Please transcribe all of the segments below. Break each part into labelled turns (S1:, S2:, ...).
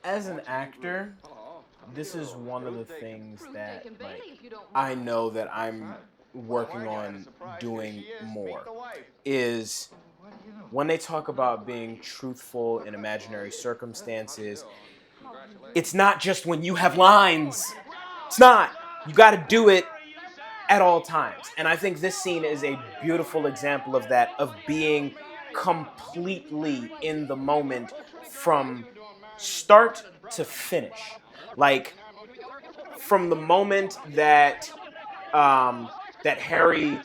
S1: As an actor, this is one of the things that I know that I'm working on doing more is when they talk about being truthful in imaginary circumstances, it's not just when you have lines. It's not. You got to do it at all times. And I think this scene is a beautiful example of that, of being completely in the moment from start to finish. Like, from the moment that Harry,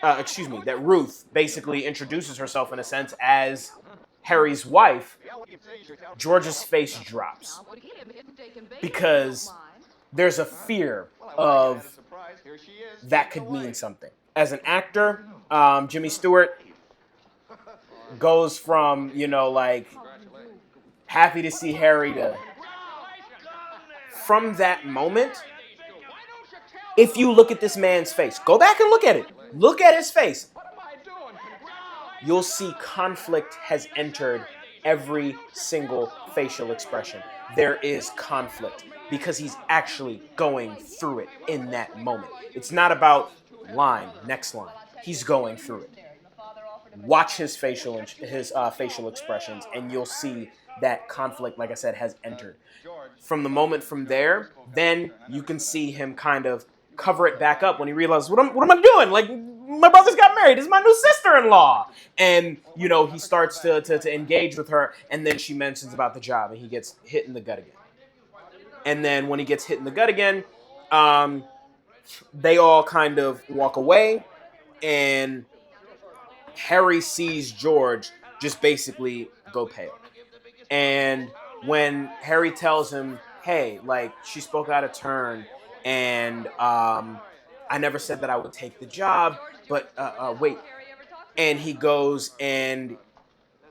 S1: that Ruth basically introduces herself in a sense as Harry's wife, George's face drops because there's a fear of that could mean something. As an actor, Jimmy Stewart goes from, like, happy to see Harry to, from that moment, if you look at this man's face, go back and look at it. Look at his face. You'll see conflict has entered every single facial expression. There is conflict because he's actually going through it in that moment. It's not about line, next line. He's going through it. Watch his facial expressions, and you'll see that conflict, like I said, has entered. From the moment from there, then you can see him kind of cover it back up when he realizes, what am I doing? Like, my brother's got married. This is my new sister-in-law. And, he starts to engage with her, and then she mentions about the job, and he gets hit in the gut again. And then when he gets hit in the gut again, they all kind of walk away, and Harry sees George just basically go pale. And when Harry tells him, hey, like, she spoke out of turn, and I never said that I would take the job, but wait. And he goes, and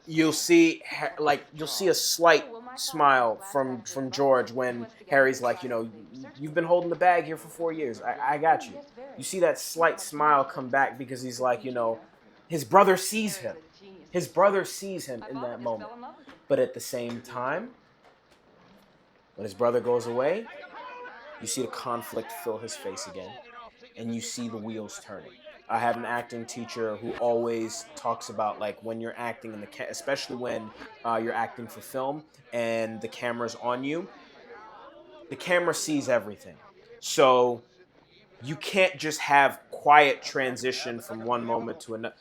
S1: you'll see a slight smile from George when Harry's like, you've been holding the bag here for 4 years. I got you. You see that slight smile come back because he's like, his brother sees him. His brother sees him in that moment. But at the same time, when his brother goes away, you see the conflict fill his face again, and you see the wheels turning. I have an acting teacher who always talks about, like, when you're acting especially when you're acting for film and the camera's on you, the camera sees everything. So you can't just have quiet transition from one moment to another.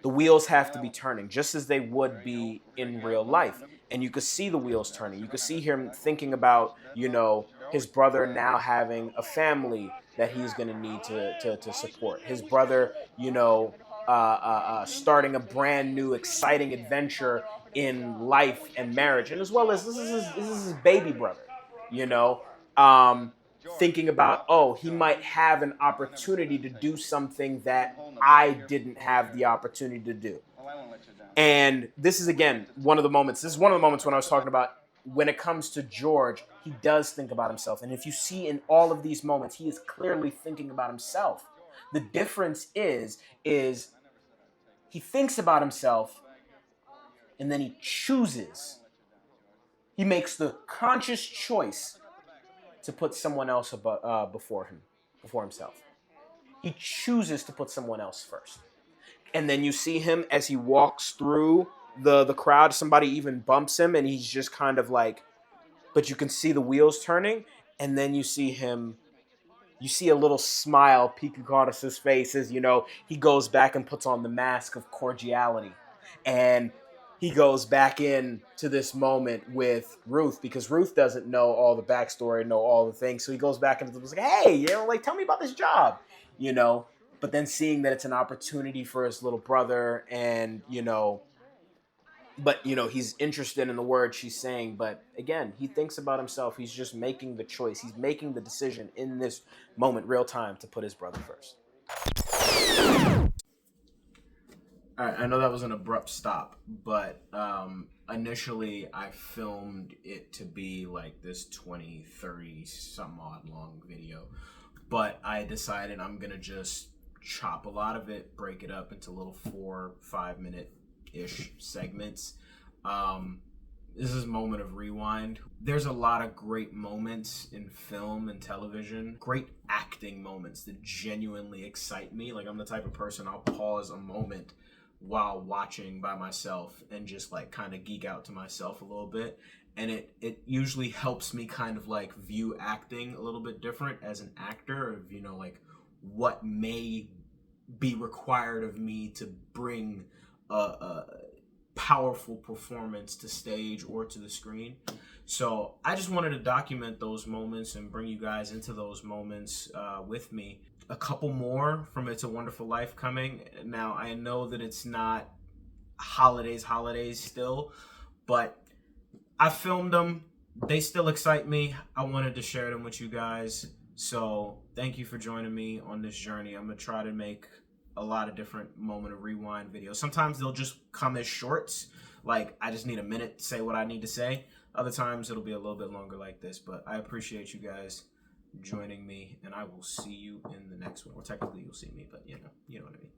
S1: The wheels have to be turning, just as they would be in real life. And you could see the wheels turning. You could see him thinking about, his brother now having a family that he's going to need to support. His brother, starting a brand new, exciting adventure in life and marriage. And as well as this is his baby brother, thinking about, he might have an opportunity to do something that I didn't have the opportunity to do. And this is, again, one of the moments when I was talking about when it comes to George, he does think about himself. And if you see in all of these moments, he is clearly thinking about himself. The difference is he thinks about himself and then he makes the conscious choice to put someone else before himself. He chooses to put someone else first. And then you see him as he walks through the crowd. Somebody even bumps him, and he's just kind of like, but you can see the wheels turning. And then you see a little smile peek across his face as, he goes back and puts on the mask of cordiality. And he goes back in to this moment with Ruth because Ruth doesn't know all the backstory, know all the things. So he goes back and was like, hey, tell me about this job, But then seeing that it's an opportunity for his little brother and, he's interested in the words she's saying. But again, he thinks about himself. He's just making the choice. He's making the decision in this moment, real time, to put his brother first. All right, I know that was an abrupt stop, but initially I filmed it to be like this 20, 30 some odd long video. But I decided I'm going to just chop a lot of it, break it up into little 4-5 minute-ish segments. This is Moment of Rewind. There's a lot of great moments in film and television, great acting moments that genuinely excite me. Like, I'm the type of person, I'll pause a moment while watching by myself and just like kind of geek out to myself a little bit. And it usually helps me kind of like view acting a little bit different as an actor, of, you know, like what may be required of me to bring a powerful performance to stage or to the screen. So I just wanted to document those moments and bring you guys into those moments with me. A couple more from It's a Wonderful Life coming. Now, I know that it's not holidays still, but I filmed them. They still excite me. I wanted to share them with you guys. So thank you for joining me on this journey. I'm going to try to make a lot of different Moment of Rewind videos. Sometimes they'll just come as shorts. Like, I just need a minute to say what I need to say. Other times it'll be a little bit longer like this. But I appreciate you guys joining me, and I will see you in the next one. Well, technically you'll see me, but you know what I mean.